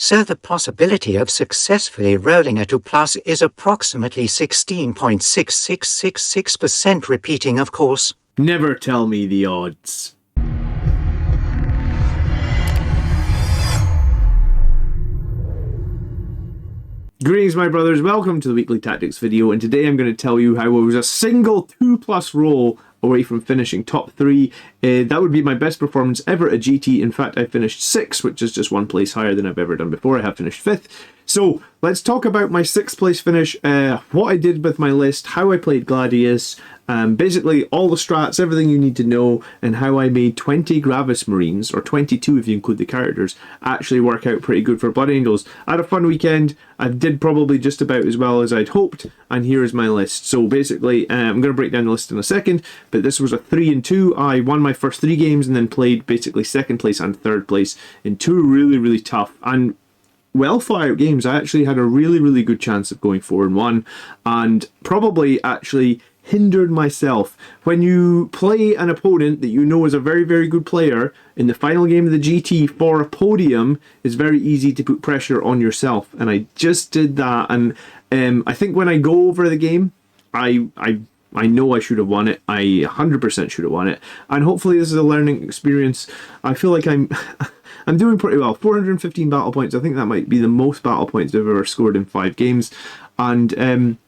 So the possibility of successfully rolling a 2+ is approximately 16.6666%, repeating, of course. Never tell me the odds. Greetings, my brothers, welcome to the weekly tactics video, and today I'm going to tell you how I was a single 2+ roll away from finishing top 3. That would be my best performance ever at GT. In fact, I finished 6th, which is just one place higher than I've ever done before. I have finished 5th. So let's talk about my 6th place finish, what I did with my list, how I played Gladius, basically all the strats, everything you need to know, and how I made 20 Gravis Marines, or 22 if you include the characters, actually work out pretty good for Blood Angels. I had a fun weekend. I did probably just about as well as I'd hoped, and here is my list. So basically, I'm going to break down the list in a second, but this was a 3-2. I won my first 3 games and then played basically 2nd place and 3rd place in 2 really tough and well thought out games. I actually had a really good chance of going 4-1, and probably actually hindered myself. When you play an opponent that you know is a very good player in the final game of the GT for a podium, it's very easy to put pressure on yourself, and I just did that. And I think when I go over the game, I know I should have won it. I 100% should have won it, and hopefully this is a learning experience. I feel like I'm doing pretty well. 415 battle points. I think that might be the most battle points I've ever scored in 5 games. And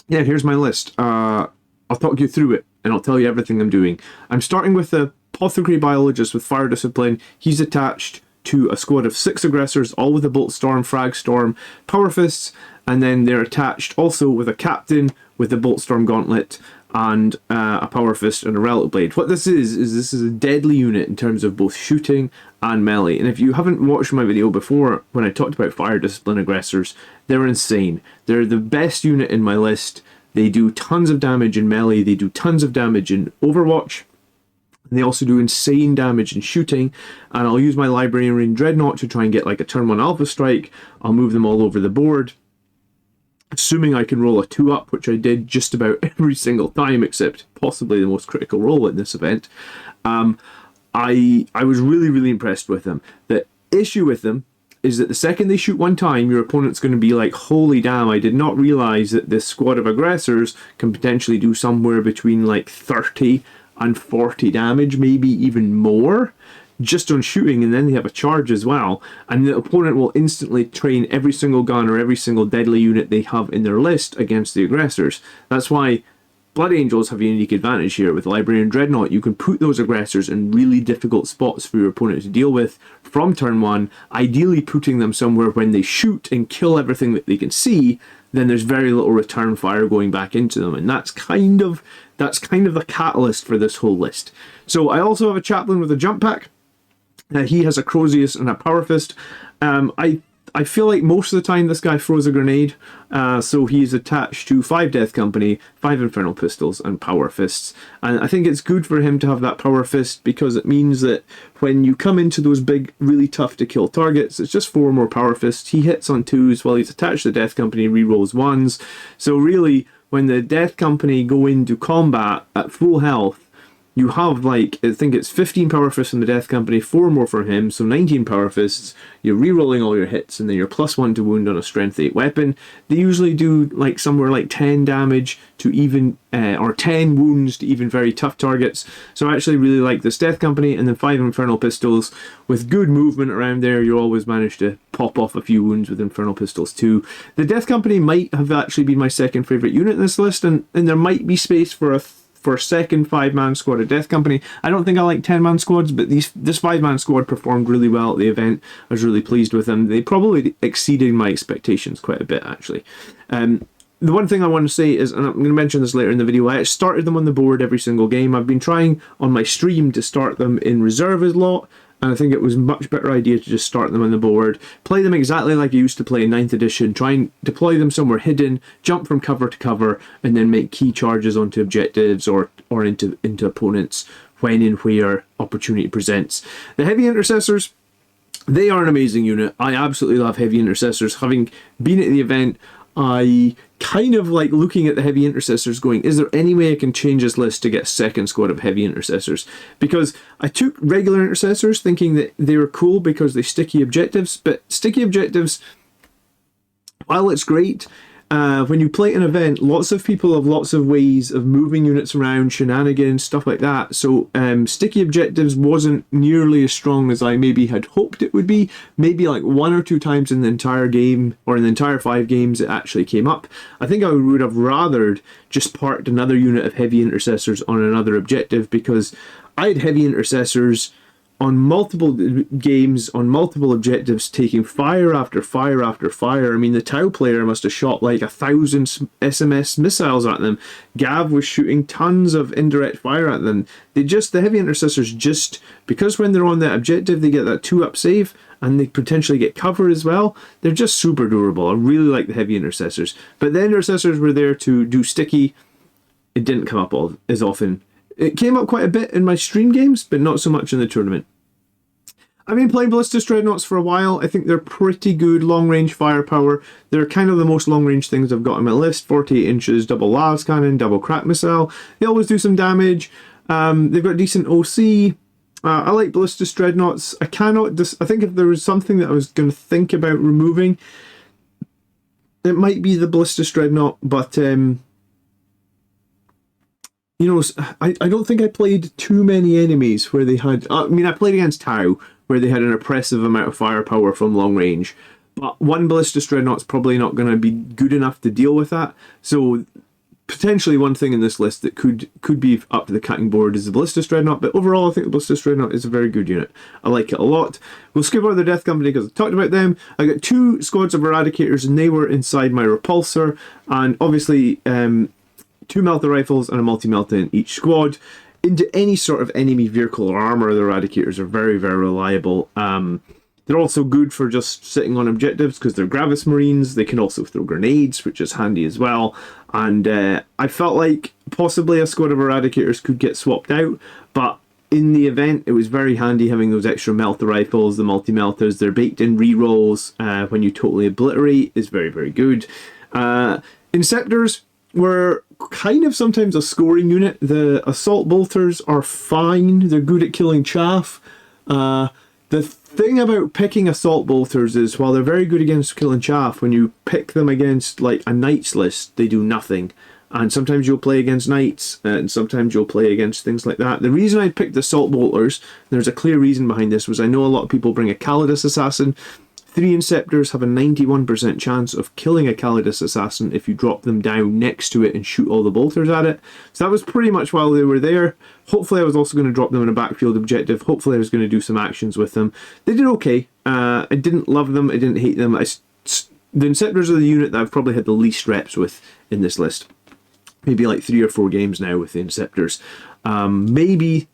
yeah, here's my list. I'll talk you through it, and I'll tell you everything I'm doing. I'm starting with the Apothecary Biologist with Fire Discipline. He's attached to a squad of 6 aggressors, all with a Bolt Storm, Frag Storm, Power Fists, and then they're attached also with a Captain with the Bolt Storm Gauntlet and a Power Fist and a Relic Blade. What this is a deadly unit in terms of both shooting and melee. And if you haven't watched my video before when I talked about Fire Discipline aggressors, they're insane. They're the best unit in my list. They do tons of damage in melee, they do tons of damage in Overwatch, and they also do insane damage in shooting. And I'll use my Librarian Dreadnought to try and get like a turn 1 Alpha Strike. I'll move them all over the board, assuming I can roll a 2-up, which I did just about every single time, except possibly the most critical roll in this event. I was really impressed with them. The issue with them is that the second they shoot 1 time, your opponent's going to be like, holy damn, I did not realize that this squad of aggressors can potentially do somewhere between like 30 and 40 damage, maybe even more, just on shooting, and then they have a charge as well. And the opponent will instantly train every single gun or every single deadly unit they have in their list against the aggressors. That's why Blood Angels have a unique advantage here. With Librarian Dreadnought, you can put those aggressors in really difficult spots for your opponent to deal with from turn 1, ideally putting them somewhere when they shoot and kill everything that they can see, then there's very little return fire going back into them, and that's kind of the catalyst for this whole list. So I also have a Chaplain with a jump pack. He has a Crozius and a Power Fist. I feel like most of the time this guy throws a grenade, so he's attached to 5 Death Company, 5 Infernal Pistols, and Power Fists. And I think it's good for him to have that Power Fist, because it means that when you come into those big, really tough to kill targets, it's just 4 more Power Fists. He hits on 2s while he's attached to the Death Company, rerolls 1s. So really, when the Death Company go into combat at full health, you have, like, I think it's 15 Power Fists from the Death Company, 4 more for him, so 19 Power Fists. You're re-rolling all your hits, and then you're +1 to wound on a Strength 8 weapon. They usually do, like, somewhere like 10 damage to even, or 10 wounds to even very tough targets. So I actually really like this Death Company, and then 5 Infernal Pistols. With good movement around there, you always manage to pop off a few wounds with Infernal Pistols too. The Death Company might have actually been my second favourite unit in this list, and there might be space for a second 5-man squad of Death Company. I don't think I like 10-man squads, but this 5-man squad performed really well at the event. I was really pleased with them. They probably exceeded my expectations quite a bit, actually. The one thing I want to say is, and I'm going to mention this later in the video, I started them on the board every single game. I've been trying on my stream to start them in reserve a lot, and I think it was a much better idea to just start them on the board, play them exactly like I used to play in 9th edition, try and deploy them somewhere hidden, jump from cover to cover, and then make key charges onto objectives or into opponents when and where opportunity presents. The Heavy Intercessors, they are an amazing unit. I absolutely love Heavy Intercessors. Having been at the event, I kind of like looking at the heavy intercessors going, is there any way I can change this list to get a second squad of heavy intercessors? Because I took regular intercessors thinking that they were cool because they sticky objectives, but sticky objectives, while it's great, when you play an event, lots of people have lots of ways of moving units around, shenanigans, stuff like that. So sticky objectives wasn't nearly as strong as I maybe had hoped it would be. Maybe like 1 or 2 times in the entire game, or in the entire 5 games, it actually came up. I think I would have rathered just parked another unit of heavy intercessors on another objective, because I had heavy intercessors on multiple games, on multiple objectives, taking fire after fire after fire. I mean, the Tau player must have shot like 1,000 SMS missiles at them. Gav was shooting tons of indirect fire at them. The heavy intercessors just, because when they're on that objective, they get that 2-up save, and they potentially get cover as well. They're just super durable. I really like the heavy intercessors. But the intercessors were there to do sticky. It didn't come up as often. It came up quite a bit in my stream games, but not so much in the tournament. I've been playing Ballistus Dreadnoughts for a while. I think they're pretty good long-range firepower. They're kind of the most long-range things I've got on my list. 48 inches, double las cannon, double crack missile. They always do some damage. They've got decent OC. I like Ballistus Dreadnoughts. I think if there was something that I was going to think about removing, it might be the Ballistus Dreadnought, but you know, I don't think I played too many enemies where they had... I mean, I played against Tau, where they had an oppressive amount of firepower from long range. But one Ballistus Dreadnought's probably not going to be good enough to deal with that. So potentially one thing in this list that could be up to the cutting board is the Ballistus Dreadnought. But overall, I think the Ballistus Dreadnought is a very good unit. I like it a lot. We'll skip over the Death Company because I talked about them. I got 2 squads of Eradicators, and they were inside my Repulsor. And obviously... 2 Melta rifles and a multi-Melta in each squad. Into any sort of enemy vehicle or armor, the Eradicators are very, very reliable. They're also good for just sitting on objectives because they're Gravis Marines. They can also throw grenades, which is handy as well. And I felt like possibly a squad of Eradicators could get swapped out, but in the event, it was very handy having those extra Melta rifles, the multi-Meltas. They're baked in rerolls when you totally obliterate is very, very good. Inceptors were kind of sometimes a scoring unit. The assault bolters are fine. They're good at killing chaff. The thing about picking assault bolters is while they're very good against killing chaff, when you pick them against like a knights list, they do nothing. And sometimes you'll play against knights, and sometimes you'll play against things like that. The reason I picked the assault bolters, there's a clear reason behind this, was I know a lot of people bring a Calidus assassin. 3 Inceptors have a 91% chance of killing a Calidus assassin if you drop them down next to it and shoot all the bolters at it. So that was pretty much while they were there. Hopefully I was also going to drop them in a backfield objective. Hopefully I was going to do some actions with them. They did okay. I didn't love them. I didn't hate them. The Inceptors are the unit that I've probably had the least reps with in this list. Maybe like 3 or 4 games now with the Inceptors. Maybe...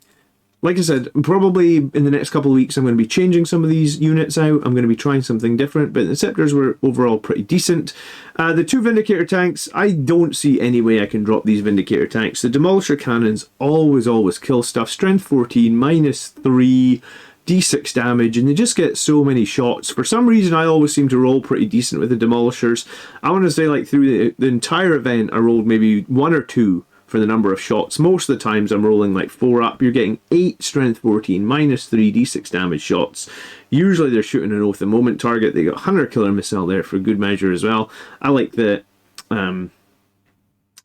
Like I said, probably in the next couple of weeks I'm going to be changing some of these units out. I'm going to be trying something different, but the Inceptors were overall pretty decent. The 2 Vindicator tanks, I don't see any way I can drop these Vindicator tanks. The Demolisher cannons always kill stuff. Strength 14, -3, D6 damage, and they just get so many shots. For some reason, I always seem to roll pretty decent with the Demolishers. I want to say like through the entire event, I rolled maybe 1 or 2 for the number of shots. Most of the times I'm rolling like 4 up. You're getting 8 strength 14, -3 d6 damage shots. Usually they're shooting an oath a moment target. They got Hunter Killer Missile there for good measure as well. I like the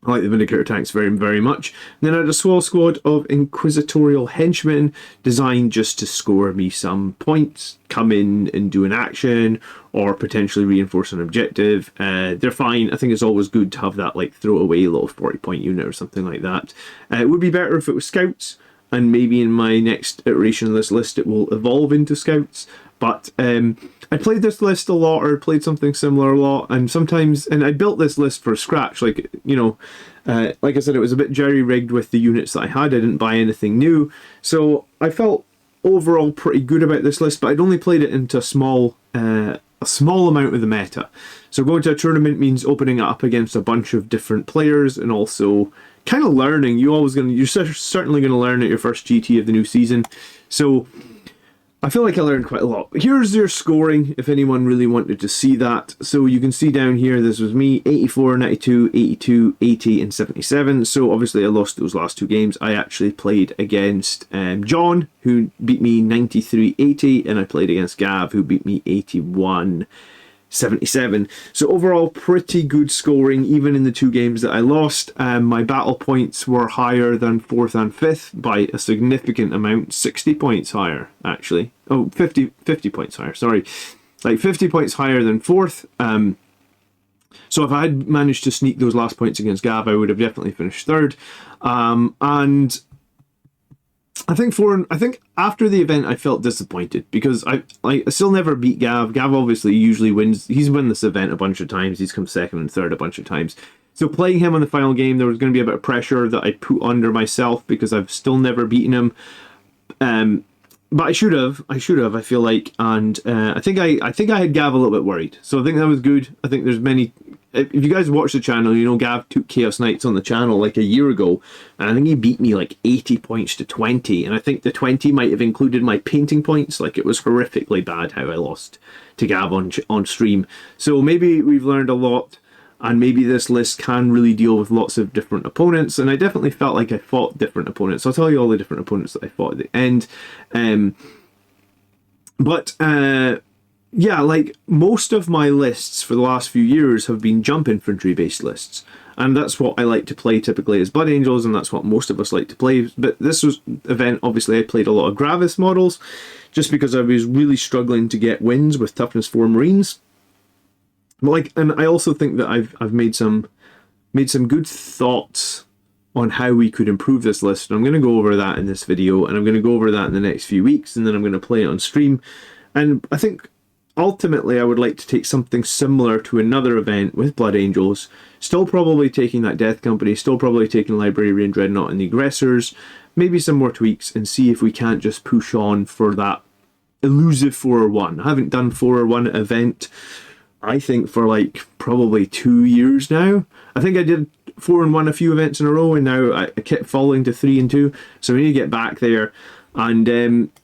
Vindicator tanks very, very much. And then I had a small squad of Inquisitorial Henchmen designed just to score me some points, come in and do an action, or potentially reinforce an objective. They're fine. I think it's always good to have that like throwaway little 40-point unit or something like that. It would be better if it was Scouts, and maybe in my next iteration of this list it will evolve into Scouts. But I played this list a lot, or played something similar a lot, and sometimes, and I built this list from scratch, like, you know, like I said, it was a bit jerry-rigged with the units that I had. I didn't buy anything new, so I felt overall pretty good about this list, but I'd only played it into a small amount of the meta. So going to a tournament means opening it up against a bunch of different players, and also kind of learning. You're certainly going to learn at your first GT of the new season. So I feel like I learned quite a lot. Here's their scoring, if anyone really wanted to see that. So you can see down here, this was me, 84, 92, 82, 80, and 77. So obviously I lost those last two games. I actually played against John, who beat me 93-80, and I played against Gav, who beat me 81-77. So overall, pretty good scoring, even in the two games that I lost. My battle points were higher than 4th and 5th by a significant amount, 60 points higher, actually. Oh, 50 points higher, sorry. Like 50 points higher than 4th. So if I had managed to sneak those last points against Gav, I would have definitely finished 3rd. And I think after the event I felt disappointed because I still never beat Gav. Gav obviously usually wins. He's won this event a bunch of times. He's come 2nd and 3rd a bunch of times. So playing him on the final game, there was going to be a bit of pressure that I put under myself because I've still never beaten him. But I should have. I feel like, and I think I had Gav a little bit worried. So I think that was good. I think there's many. If you guys watch the channel, you know Gav took Chaos Knights on the channel like a year ago, and I think he beat me like 80 points to 20, and I think the 20 might have included my painting points. Like, it was horrifically bad how I lost to Gav on stream. So maybe we've learned a lot, and maybe this list can really deal with lots of different opponents, and I definitely felt like I fought different opponents. I'll tell you all the different opponents that I fought at the end. Yeah, like most of my lists for the last few years have been jump infantry based lists, and that's what I like to play typically as Blood Angels, and that's what most of us like to play. But this was event, obviously I played a lot of Gravis models just because I was really struggling to get wins with toughness 4 Marines. But like, and I also think that I've made some good thoughts on how we could improve this list, and I'm going to go over that in this video, and I'm going to go over that in the next few weeks, and then I'm going to play it on stream. And I think ultimately I would like to take something similar to another event with Blood Angels, still probably taking that Death Company, still probably taking Librarian, Dreadnought and the Aggressors, maybe some more tweaks, and see if we can't just push on for that elusive 4-1. I haven't done 4-1 event, I think, for like probably 2 years now. I think I did 4-1 a few events in a row, and now I kept falling to 3-2, so we need to get back there. And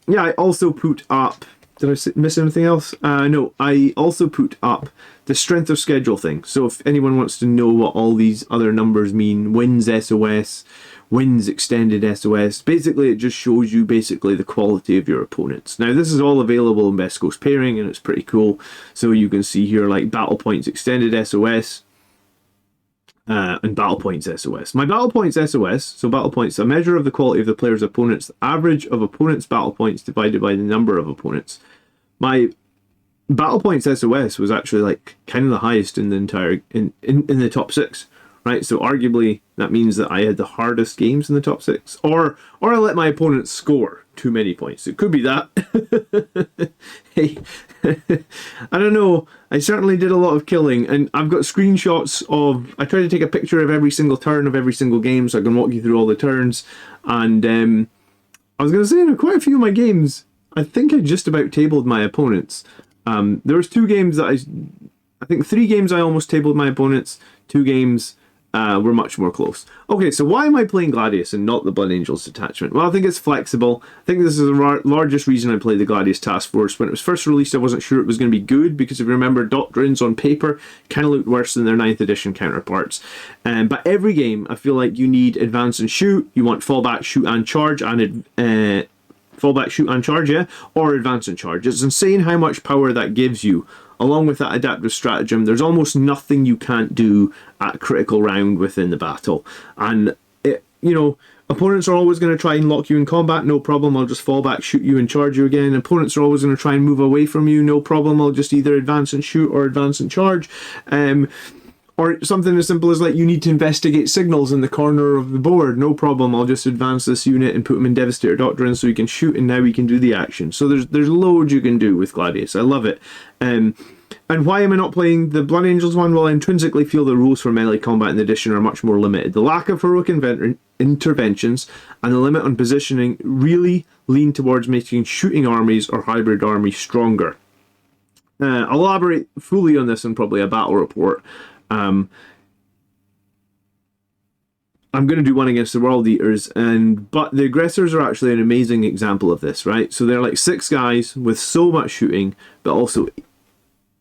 yeah, I also put up, did I miss anything else? No, I also put up the strength of schedule thing. So if anyone wants to know what all these other numbers mean, wins SOS, wins extended SOS, basically it just shows you basically the quality of your opponents. Now this is all available in Best Coast Pairing, and it's pretty cool. So you can see here like battle points extended SOS, and battle points SOS. My battle points SOS, so battle points, a measure of the quality of the player's opponents, the average of opponents' battle points divided by the number of opponents. My battle points SOS was actually like kind of the highest in the entire in the top 6, right? So arguably that means that I had the hardest games in the top 6, or I let my opponents score too many points. It could be that. Hey, I don't know. I certainly did a lot of killing, and I've got screenshots of. I tried to take a picture of every single turn of every single game, so I can walk you through all the turns. And I was going to say, in quite a few of my games, I think I just about tabled my opponents. There was 2 games that I think 3 games I almost tabled my opponents. 2 games were much more close. Okay, so why am I playing Gladius and not the Blood Angels detachment? Well, I think it's flexible. I think this is the largest reason I played the Gladius Task Force. When it was first released, I wasn't sure it was going to be good, because if you remember, Doctrines on paper kind of looked worse than their 9th edition counterparts. But every game, I feel like you need advance and shoot. You want fallback, shoot and charge, and fallback, shoot and charge, yeah, or advance and charge. It's insane how much power that gives you. Along with that adaptive stratagem, there's almost nothing you can't do at critical round within the battle. And, opponents are always going to try and lock you in combat, no problem, I'll just fall back, shoot you and charge you again. Opponents are always going to try and move away from you, no problem, I'll just either advance and shoot or advance and charge. Or something as simple as like, you need to investigate signals in the corner of the board, no problem, I'll just advance this unit and put them in Devastator Doctrine so we can shoot, and now we can do the action. So there's loads you can do with Gladius. I love it. And why am I not playing the Blood Angels one? Well, I intrinsically feel the rules for melee combat in the edition are much more limited. The lack of heroic interventions and the limit on positioning really lean towards making shooting armies or hybrid armies stronger. I'll elaborate fully on this in probably a battle report. I'm going to do one against the World Eaters, but the aggressors are actually an amazing example of this, right? So they're like 6 guys with so much shooting, but also,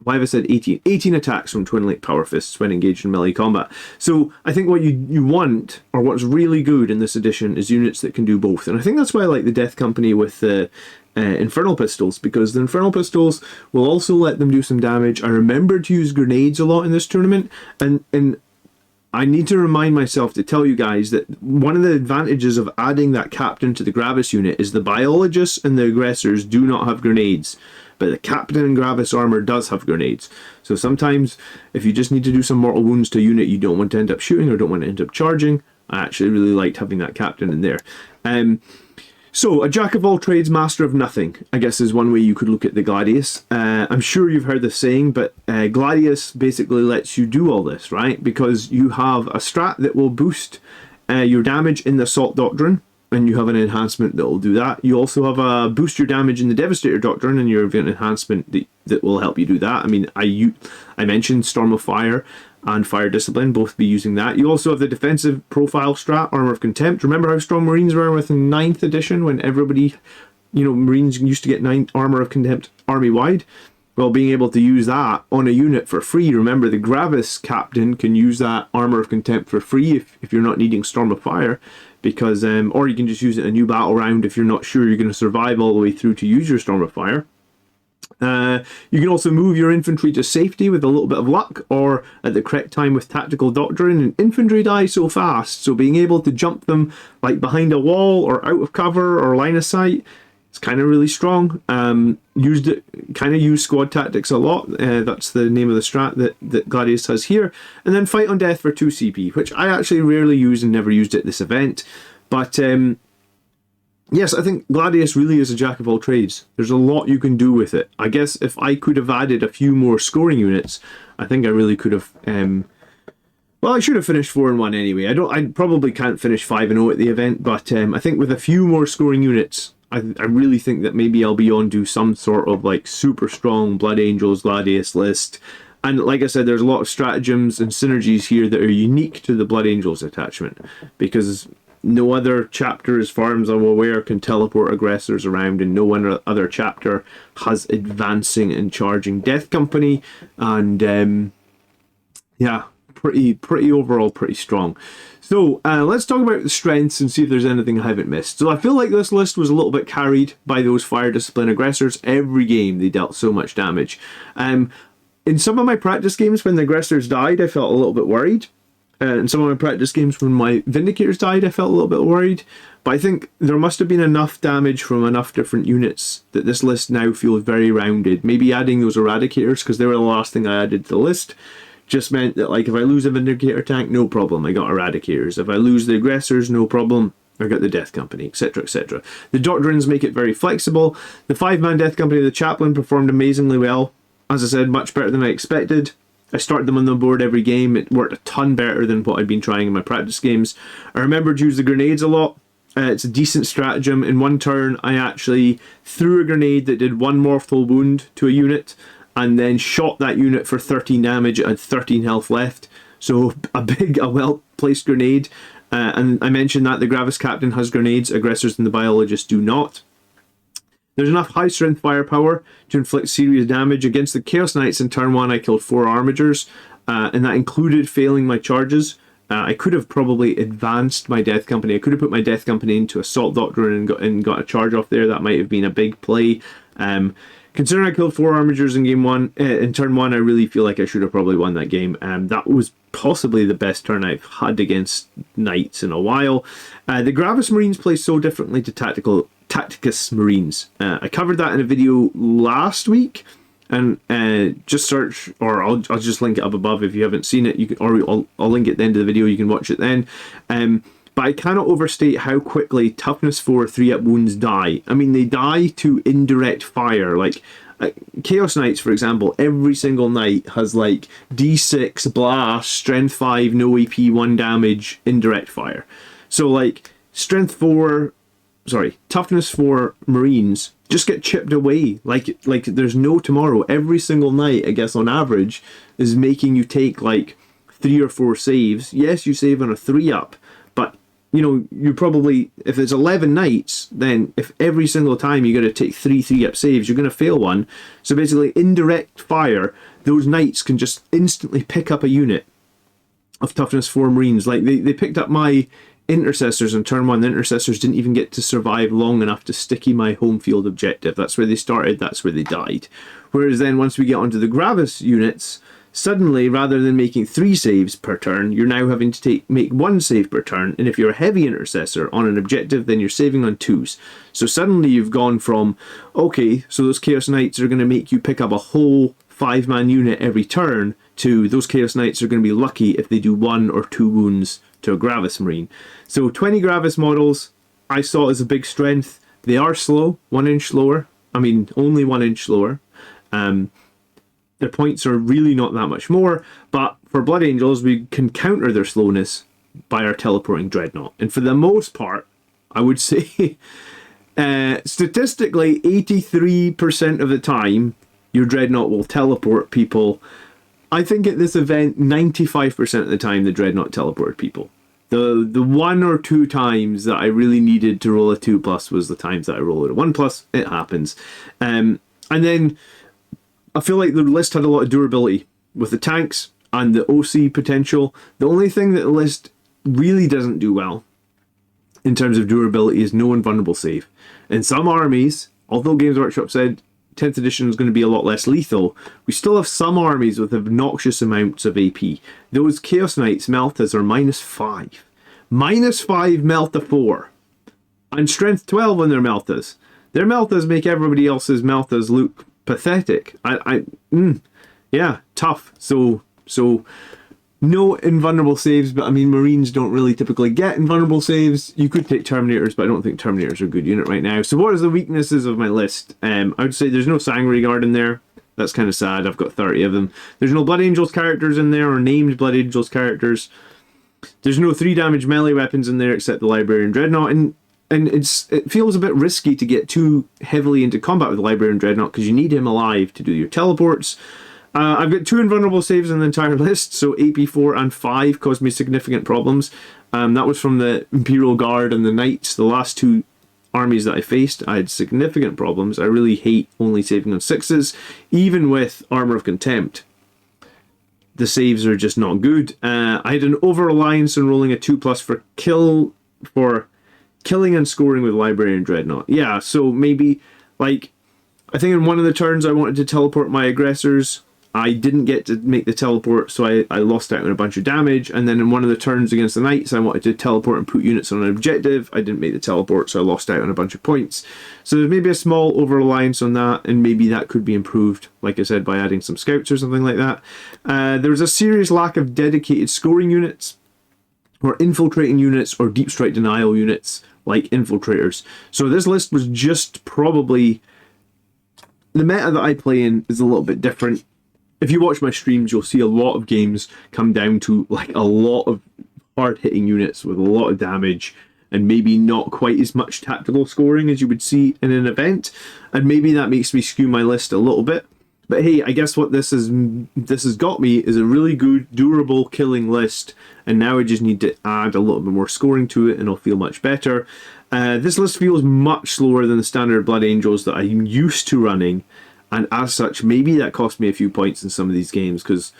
why have I said 18? 18 attacks from Twin Lake Power Fists when engaged in melee combat. So I think what you want, or what's really good in this edition, is units that can do both. And I think that's why I like the Death Company with the Infernal Pistols, because the Infernal Pistols will also let them do some damage. I remembered to use grenades a lot in this tournament, and I need to remind myself to tell you guys that one of the advantages of adding that captain to the Gravis unit is the biologists and the aggressors do not have grenades, but the captain in Gravis armor does have grenades. So sometimes if you just need to do some mortal wounds to a unit you don't want to end up shooting or don't want to end up charging, I actually really liked having that captain in there. So, a jack of all trades, master of nothing, I guess is one way you could look at the Gladius. I'm sure you've heard the saying, but Gladius basically lets you do all this, right? Because you have a strat that will boost your damage in the Assault Doctrine, and you have an enhancement that will do that. You also have a boost your damage in the Devastator Doctrine, and you have an enhancement that will help you do that. I mean, I mentioned Storm of Fire and Fire Discipline, both be using that. You also have the defensive profile strat, Armor of Contempt. Remember how strong Marines were with 9th edition when everybody, Marines used to get 9 Armor of Contempt army-wide? Well, being able to use that on a unit for free. Remember, the Gravis captain can use that Armor of Contempt for free if you're not needing Storm of Fire, because or you can just use it in a new battle round if you're not sure you're going to survive all the way through to use your Storm of Fire. You can also move your infantry to safety with a little bit of luck, or at the correct time with Tactical Doctrine. And infantry die so fast, so being able to jump them like behind a wall or out of cover or line of sight, it's kind of really strong. Use squad tactics a lot. That's the name of the strat that Gladius has here. And then fight on death for 2 CP, which I actually rarely use and never used at this event. But yes, I think Gladius really is a jack of all trades. There's a lot you can do with it. I guess if I could have added a few more scoring units, I think I really could have. Well, I should have finished 4-1 anyway. I probably can't finish 5-0 at the event, but I think with a few more scoring units, I really think that maybe I'll be on to some sort of like super strong Blood Angels Gladius list. And like I said, there's a lot of stratagems and synergies here that are unique to the Blood Angels attachment, because no other chapter, as far as I'm aware, can teleport aggressors around, and no one other chapter has advancing and charging Death Company. And yeah, pretty overall, pretty strong. So let's talk about the strengths and see if there's anything I haven't missed. So I feel like this list was a little bit carried by those Fire Discipline aggressors. Every game they dealt so much damage. In some of my practice games when the aggressors died, I felt a little bit worried. In some of my practice games when my Vindicators died, I felt a little bit worried. But I think there must have been enough damage from enough different units that this list now feels very rounded. Maybe adding those Eradicators, because they were the last thing I added to the list, just meant that, like, if I lose a Vindicator tank, no problem, I got Eradicators. If I lose the aggressors, no problem, I got the Death Company, etc., etc. The Doctrines make it very flexible. The 5-man Death Company, the Chaplain, performed amazingly well. As I said, much better than I expected. I started them on the board every game. It worked a ton better than what I'd been trying in my practice games. I remember to use the grenades a lot. It's a decent stratagem. In one turn, I actually threw a grenade that did 1 mortal wound to a unit, and then shot that unit for 13 damage and 13 health left. So a well-placed grenade. And I mentioned that the Gravis Captain has grenades, aggressors and the Biologists do not. There's enough high-strength firepower to inflict serious damage. Against the Chaos Knights in turn 1, I killed 4 Armigers, and that included failing my charges. I could have probably advanced my Death Company. I could have put my Death Company into Assault Doctrine and got a charge off there. That might have been a big play. Considering I killed 4 Armigers in game 1, in turn 1, I really feel like I should have probably won that game. That was possibly the best turn I've had against Knights in a while. The Gravis Marines play so differently to Tacticus Marines. I covered that in a video last week, and just search, or I'll just link it up above if you haven't seen it. You can, or I'll link it at the end of the video. You can watch it then. But I cannot overstate how quickly Toughness 4 3-up wounds die. I mean, they die to indirect fire. Like Chaos Knights, for example, every single knight has like D6 blast, Strength 5, no AP, 1 damage, indirect fire. So like Toughness 4 Marines just get chipped away like there's no tomorrow. Every single night, I guess on average, is making you take like 3 or 4 saves. Yes, you save on a 3-up, but you know, you probably, if it's 11 knights, then if every single time you got to take 3 3-up saves, you're going to fail one. So basically, indirect fire, those knights can just instantly pick up a unit of toughness 4 Marines. Like, they picked up my intercessors in turn 1. The intercessors didn't even get to survive long enough to sticky my home field objective. That's where they started, that's where they died. Whereas then once we get onto the Gravis units, suddenly, rather than making 3 saves per turn, you're now having to make 1 save per turn, and if you're a heavy intercessor on an objective, then you're saving on 2s. So suddenly you've gone from, okay, so those Chaos Knights are going to make you pick up a whole 5-man unit every turn, to those Chaos Knights are going to be lucky if they do 1 or 2 wounds to a Gravis Marine. So 20 Gravis models, I saw as a big strength. They are slow, 1 inch slower. I mean, only 1 inch slower. Their points are really not that much more, but for Blood Angels, we can counter their slowness by our teleporting Dreadnought. And for the most part, I would say, statistically, 83% of the time, your Dreadnought will teleport people. I think at this event, 95% of the time, the Dreadnought teleported people. The 1 or 2 times that I really needed to roll a 2+ was the times that I rolled a 1+. It happens. And then I feel like the list had a lot of durability with the tanks and the OC potential. The only thing that the list really doesn't do well in terms of durability is no invulnerable save. In some armies, although Games Workshop said 10th edition is going to be a lot less lethal, we still have some armies with obnoxious amounts of AP. Those Chaos Knights Meltas are -5. -5 Melta 4. And strength 12 on their Meltas. Their Meltas make everybody else's Meltas look pathetic. Yeah, tough. So no invulnerable saves, but I mean, Marines don't really typically get invulnerable saves. You could take Terminators, but I don't think Terminators are a good unit right now. So what are the weaknesses of my list? I would say there's no Sangre Guard in there. That's kind of sad. I've got 30 of them. There's no Blood Angels characters in there, or named Blood Angels characters. There's no 3 damage melee weapons in there except the Librarian Dreadnought, and it feels a bit risky to get too heavily into combat with the Librarian Dreadnought because you need him alive to do your teleports. I've got 2 invulnerable saves in the entire list, so AP 4 and 5 caused me significant problems. That was from the Imperial Guard and the Knights. The last 2 armies that I faced, I had significant problems. I really hate only saving on 6s, even with Armor of Contempt. The saves are just not good. I had an over-reliance on rolling a 2+ for killing and scoring with Librarian Dreadnought. Yeah, so maybe, like, I think in one of the turns I wanted to teleport my aggressors. I didn't get to make the teleport, so I lost out on a bunch of damage. And then in one of the turns against the Knights, I wanted to teleport and put units on an objective. I didn't make the teleport, so I lost out on a bunch of points. So there's maybe a small over-reliance on that, and maybe that could be improved, like I said, by adding some scouts or something like that. There was a serious lack of dedicated scoring units, or infiltrating units, or deep strike denial units, like infiltrators. So this list was just probably... The meta that I play in is a little bit different. If you watch my streams, you'll see a lot of games come down to like a lot of hard-hitting units with a lot of damage and maybe not quite as much tactical scoring as you would see in an event. And maybe that makes me skew my list a little bit. But hey, I guess what this has got me is a really good, durable killing list. And now I just need to add a little bit more scoring to it and it'll feel much better. This list feels much slower than the standard Blood Angels that I'm used to running. And as such, maybe that cost me a few points in some of these games, because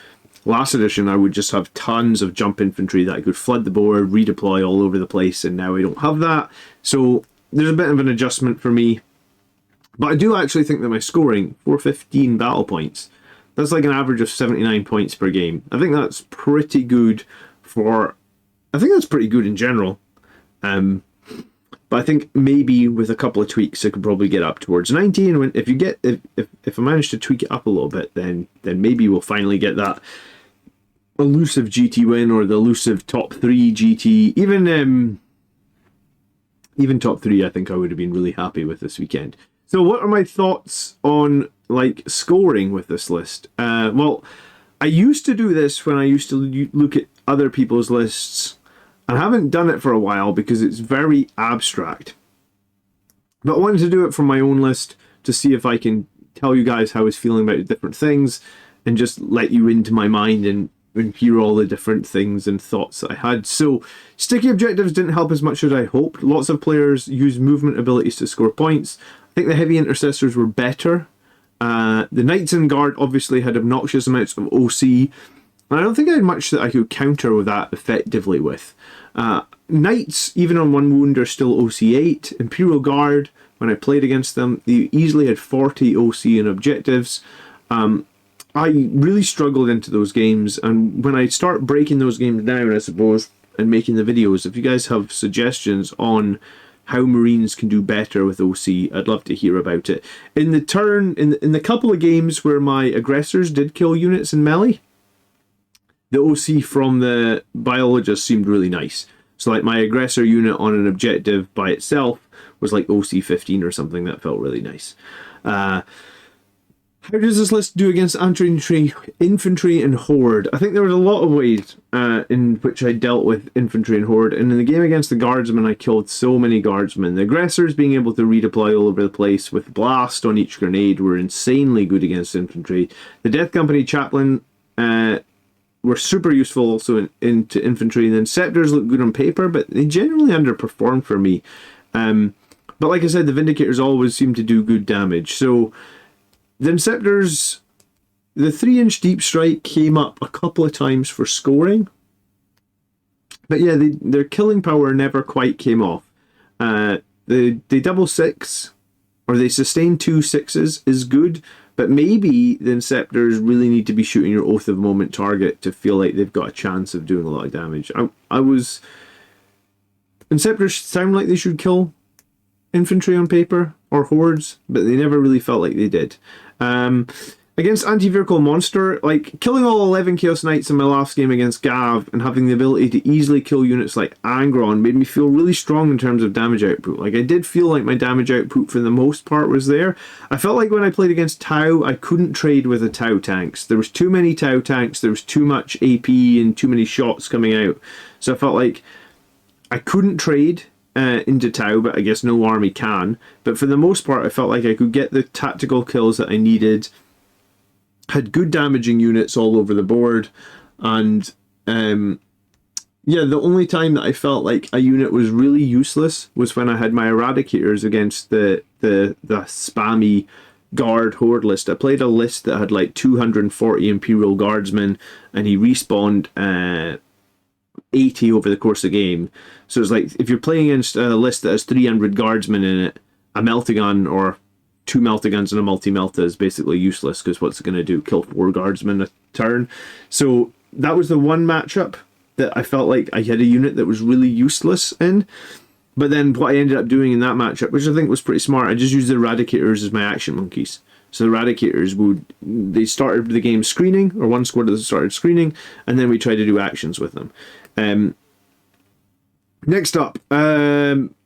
last edition I would just have tons of jump infantry that I could flood the board, redeploy all over the place, and now I don't have that. So there's a bit of an adjustment for me. But I do actually think that my scoring, 415 battle points, that's like an average of 79 points per game. I think that's pretty good I think that's pretty good in general. But I think maybe with a couple of tweaks, I could probably get up towards 90. And if I manage to tweak it up a little bit, then maybe we'll finally get that elusive GT win or the elusive top 3 GT. Even top 3, I think I would have been really happy with this weekend. So what are my thoughts on like scoring with this list? Well, I used to do this when I used to look at other people's lists. I haven't done it for a while because it's very abstract. But I wanted to do it for my own list to see if I can tell you guys how I was feeling about different things and just let you into my mind and and hear all the different things and thoughts that I had. So sticky objectives didn't help as much as I hoped. Lots of players use movement abilities to score points. I think the heavy intercessors were better. The Knights and Guard obviously had obnoxious amounts of OC, and I don't think I had much that I could counter with that effectively with. Knights, even on 1 wound, are still OC8. Imperial Guard, when I played against them, they easily had 40 OC and objectives. I really struggled into those games, and when I start breaking those games down, I suppose, and making the videos, if you guys have suggestions on how Marines can do better with OC, I'd love to hear about it. In the couple of games where my aggressors did kill units in melee, the OC from the biologist seemed really nice. So like my aggressor unit on an objective by itself was like OC 15 or something. That felt really nice. How does this list do against infantry and horde? I think there was a lot of ways in which I dealt with infantry and horde. And in the game against the guardsmen, I killed so many guardsmen. The aggressors being able to redeploy all over the place with blast on each grenade were insanely good against infantry. The Death Company chaplain were super useful also into infantry. And then scepters look good on paper, but they generally underperformed for me. But like I said, the Vindicators always seem to do good damage. So the Inceptors, the 3-inch deep strike came up a couple of times for scoring. But yeah, their killing power never quite came off. They double 6, or they sustain 2 6s is good, but maybe the Inceptors really need to be shooting your Oath of Moment target to feel like they've got a chance of doing a lot of damage. Inceptors sound like they should kill infantry on paper, or hordes, but they never really felt like they did. Against anti-vehicle monster, like killing all 11 Chaos Knights in my last game against Gav and having the ability to easily kill units like Angron made me feel really strong in terms of damage output. Like I did feel like my damage output for the most part was there. I felt like when I played against Tau, I couldn't trade with the Tau tanks. There was too many Tau tanks, there was too much AP and too many shots coming out. So I felt like I couldn't trade into Tau, but I guess no army can. But for the most part, I felt like I could get the tactical kills that I needed, had good damaging units all over the board, and yeah, the only time that I felt like a unit was really useless was when I had my Eradicators against the spammy guard horde list. I played a list that had like 240 Imperial Guardsmen, and he respawned 80 over the course of the game. So it's like if you're playing against a list that has 300 guardsmen in it, a Meltagun or 2 Meltagons and a multi-Melta is basically useless, because what's it going to do? Kill 4 guardsmen a turn? So that was the one matchup that I felt like I had a unit that was really useless in. But then what I ended up doing in that matchup, which I think was pretty smart, I just used the Eradicators as my action monkeys. So the Eradicators they started the game screening, or one squad that started screening, and then we tried to do actions with them. Next up,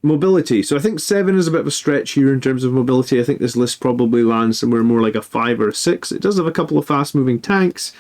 mobility. So I think 7 is a bit of a stretch here in terms of mobility. I think this list probably lands somewhere more like a 5 or a 6. It does have a couple of fast-moving tanks,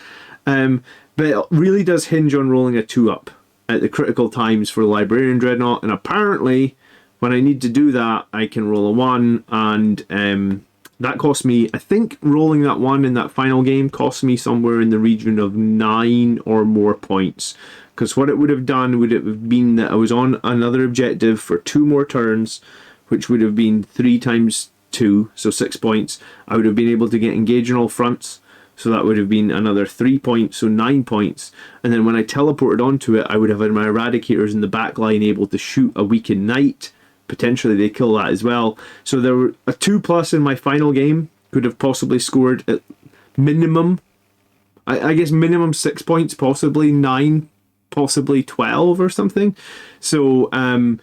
but it really does hinge on rolling a 2-up at the critical times for the Librarian Dreadnought, and apparently when I need to do that, I can roll a 1, and that cost me, I think rolling that 1 in that final game cost me somewhere in the region of 9 or more points. Because what it would have done would have been that I was on another objective for 2 more turns, which would have been 3 times 2, so 6 points. I would have been able to get engaged on all fronts, so that would have been another 3 points, so 9 points. And then when I teleported onto it, I would have had my Eradicators in the back line able to shoot a weakened Knight. Potentially they kill that as well. So there were a 2+ in my final game. Could have possibly scored at minimum, I guess minimum 6 points, possibly 9, possibly 12 or something. So the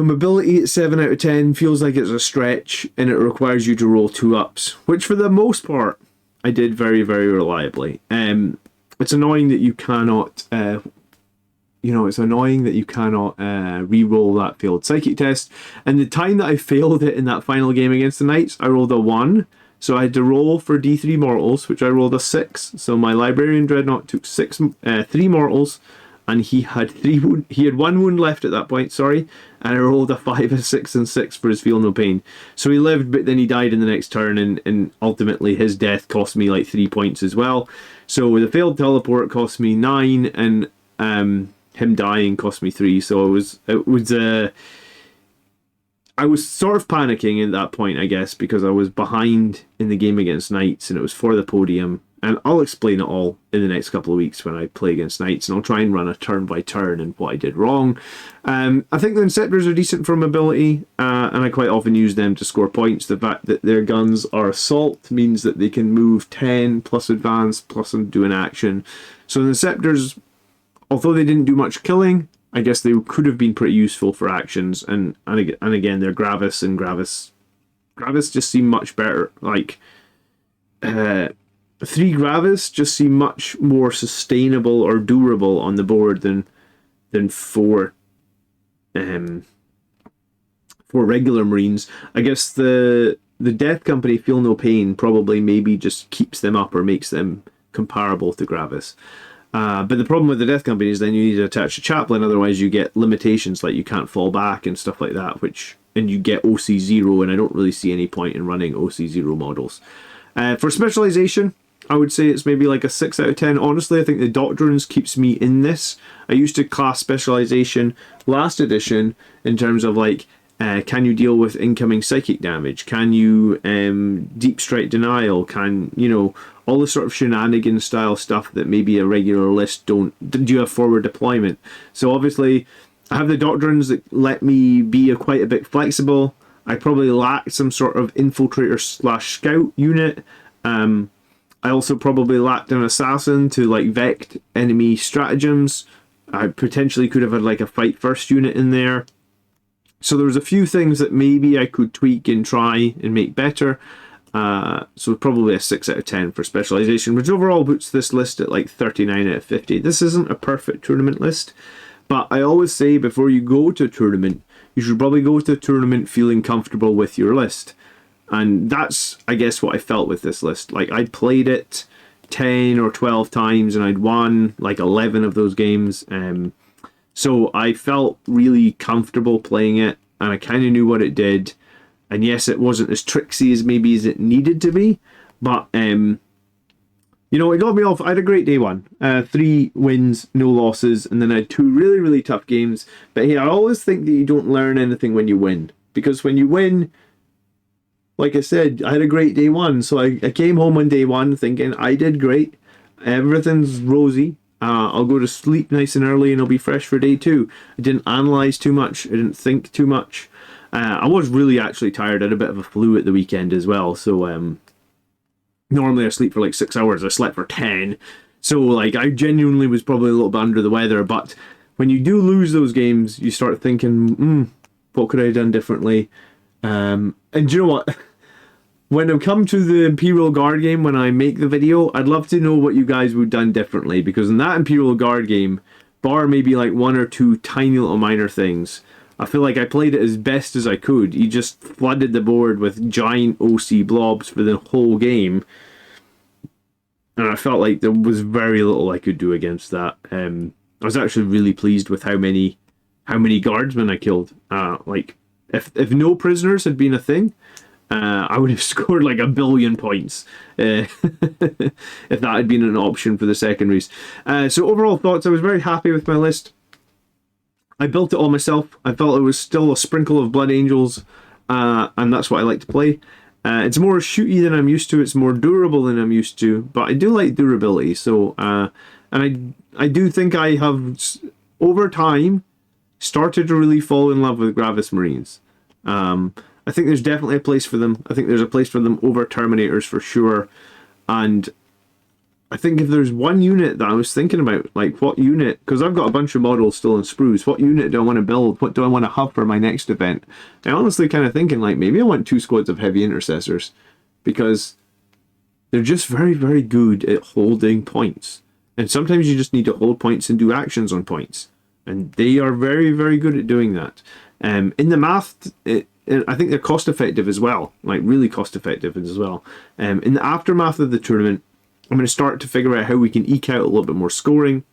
mobility at 7 out of 10 feels like it's a stretch, and it requires you to roll 2-ups, which for the most part I did very, very reliably. It's annoying that you cannot re-roll that failed psychic test. And the time that I failed it in that final game against the Knights, I rolled a 1. So I had to roll for D3 mortals, which I rolled a 6. So my Librarian Dreadnought took 3 mortals, and he had he had 1 wound left at that point, sorry, and I rolled a 5, a 6, and 6 for his Feel No Pain. So he lived, but then he died in the next turn, and ultimately his death cost me like 3 points as well. So the failed teleport cost me 9, and him dying cost me 3. So I was sort of panicking at that point, I guess, because I was behind in the game against Knights, and it was for the podium. And I'll explain it all in the next couple of weeks when I play against Knights, and I'll try and run a turn by turn and what I did wrong. I think the Inceptors are decent for mobility, and I quite often use them to score points. The fact that their guns are assault means that they can move 10 plus advance plus do an action. So the Inceptors, although they didn't do much killing, I guess they could have been pretty useful for actions. And again, they're Gravis, and Gravis just seem much better. Like 3 Gravis just seem much more sustainable or durable on the board than 4 regular Marines. I guess the Death Company Feel No Pain probably maybe just keeps them up or makes them comparable to Gravis. But the problem with the Death Company is then you need to attach a chaplain, otherwise you get limitations like you can't fall back and stuff like that, and you get OC0, and I don't really see any point in running OC0 models. For specialization, I would say it's maybe like a 6 out of 10. Honestly, I think the Doctrines keeps me in this. I used to class specialization last edition in terms of like, can you deal with incoming psychic damage? Can you deep strike denial? Can, all the sort of shenanigan style stuff that maybe a regular list don't. Do you have forward deployment? So obviously, I have the Doctrines that let me be quite a bit flexible. I probably lack some sort of infiltrator / scout unit. I also probably lacked an assassin to like vect enemy stratagems. I potentially could have had like a fight first unit in there. So there was a few things that maybe I could tweak and try and make better. So probably a 6 out of 10 for specialization, which overall puts this list at like 39 out of 50. This isn't a perfect tournament list, but I always say before you go to a tournament, you should probably go to a tournament feeling comfortable with your list. And that's, I guess, what I felt with this list. Like, I'd played it 10 or 12 times, and I'd won like 11 of those games. So I felt really comfortable playing it, and I kind of knew what it did. And yes, it wasn't as tricksy as maybe as it needed to be, but it got me off. I had a great day one. 3 wins, no losses, and then I had 2 really, really tough games. But hey, I always think that you don't learn anything when you win, because when you win, like I said, I had a great day one. So I came home on day one thinking I did great. Everything's rosy. I'll go to sleep nice and early and I'll be fresh for day 2. I didn't analyze too much. I didn't think too much. I was really actually tired. I had a bit of a flu at the weekend as well. So normally I sleep for like 6 hours. I slept for 10. So like I genuinely was probably a little bit under the weather. But when you do lose those games, you start thinking, what could I have done differently? And you know what? When I come to the Imperial Guard game, when I make the video, I'd love to know what you guys would have done differently, because in that Imperial Guard game, bar maybe like 1 or 2 tiny little minor things, I feel like I played it as best as I could. You just flooded the board with giant OC blobs for the whole game, and I felt like there was very little I could do against that. I was actually really pleased with how many guardsmen I killed. If no prisoners had been a thing, I would have scored like 1 billion points if that had been an option for the secondaries. So overall thoughts, I was very happy with my list. I built it all myself. I felt it was still a sprinkle of Blood Angels, and that's what I like to play. It's more shooty than I'm used to. It's more durable than I'm used to, but I do like durability. So, and I do think I have, over time, started to really fall in love with Gravis Marines. I think there's definitely a place for them. I think there's a place for them over Terminators for sure. And I think if there's one unit that I was thinking about, like what unit, because I've got a bunch of models still in sprues, what unit do I want to build? What do I want to have for my next event? I honestly kind of thinking like maybe I want 2 squads of heavy intercessors, because they're just very, very good at holding points. And sometimes you just need to hold points and do actions on points. And they are very, very good at doing that. In the math, I think they're cost effective as well, like really cost effective as well. In the aftermath of the tournament, I'm going to start to figure out how we can eke out a little bit more scoring.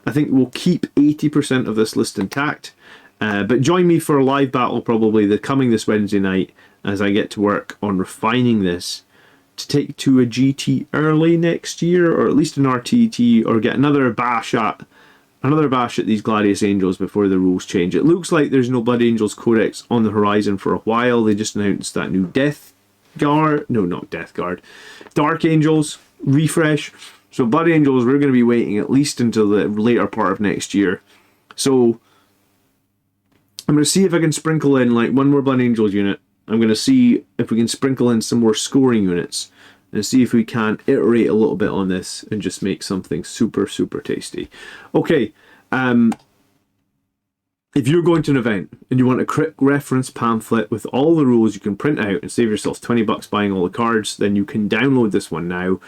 I think we'll keep 80% of this list intact. But join me for a live battle probably coming this Wednesday night as I get to work on refining this to take to a GT early next year, or at least an RTT, or get another bash at these Gladius Angels before the rules change. It looks like there's no Blood Angels Codex on the horizon for a while. They just announced that new Dark Angels refresh. So Blood Angels, we're going to be waiting at least until the later part of next year. So I'm going to see if I can sprinkle in like one more Blood Angels unit. I'm going to see if we can sprinkle in some more scoring units and see if we can iterate a little bit on this and just make something super, super tasty. Okay, if you're going to an event and you want a quick reference pamphlet with all the rules you can print out and save yourself $20 buying all the cards, then you can download this one now.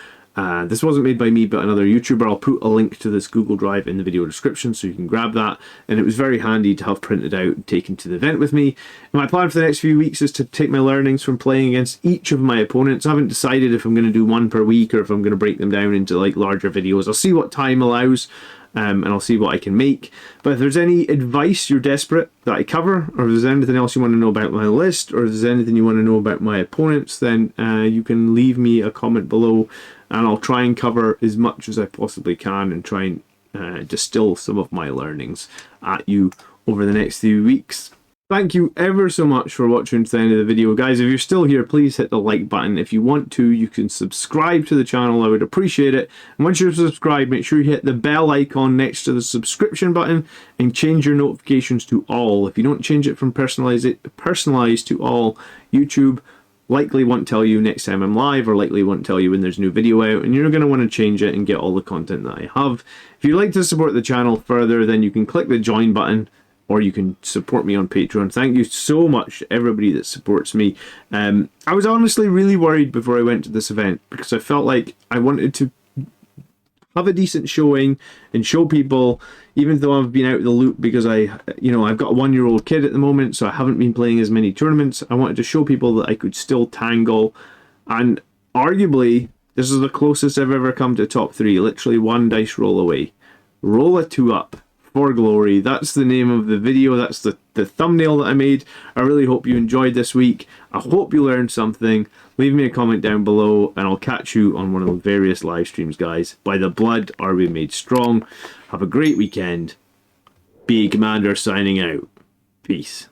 This wasn't made by me, but another YouTuber. I'll put a link to this Google Drive in the video description so you can grab that. And it was very handy to have printed out and taken to the event with me. And my plan for the next few weeks is to take my learnings from playing against each of my opponents. I haven't decided if I'm going to do one per week or if I'm going to break them down into like larger videos. I'll see what time allows. And I'll see what I can make. But if there's any advice you're desperate that I cover, or if there's anything else you want to know about my list, or if there's anything you want to know about my opponents, then you can leave me a comment below, and I'll try and cover as much as I possibly can and try and distill some of my learnings at you over the next few weeks. Thank you ever so much for watching to the end of the video. Guys, if you're still here, please hit the like button. If you want to, you can subscribe to the channel. I would appreciate it. And once you're subscribed, make sure you hit the bell icon next to the subscription button and change your notifications to all. If you don't change it from personalized to all, YouTube likely won't tell you next time I'm live, or likely won't tell you when there's a new video out, and you're going to want to change it and get all the content that I have. If you'd like to support the channel further, then you can click the join button, or you can support me on Patreon. Thank you so much to everybody that supports me. I was honestly really worried before I went to this event, because I felt like I wanted to have a decent showing and show people, even though I've been out of the loop because I've got a 1-year-old kid at the moment, so I haven't been playing as many tournaments. I wanted to show people that I could still tangle, and arguably this is the closest I've ever come to top 3, literally one dice roll away. Roll a 2-up. For glory. That's the name of the video. That's the thumbnail that I made. I really hope you enjoyed this week. I hope you learned something. Leave me a comment down below, and I'll catch you on one of the various live streams, guys. By the blood are we made strong. Have a great weekend. Be Commander signing out. Peace.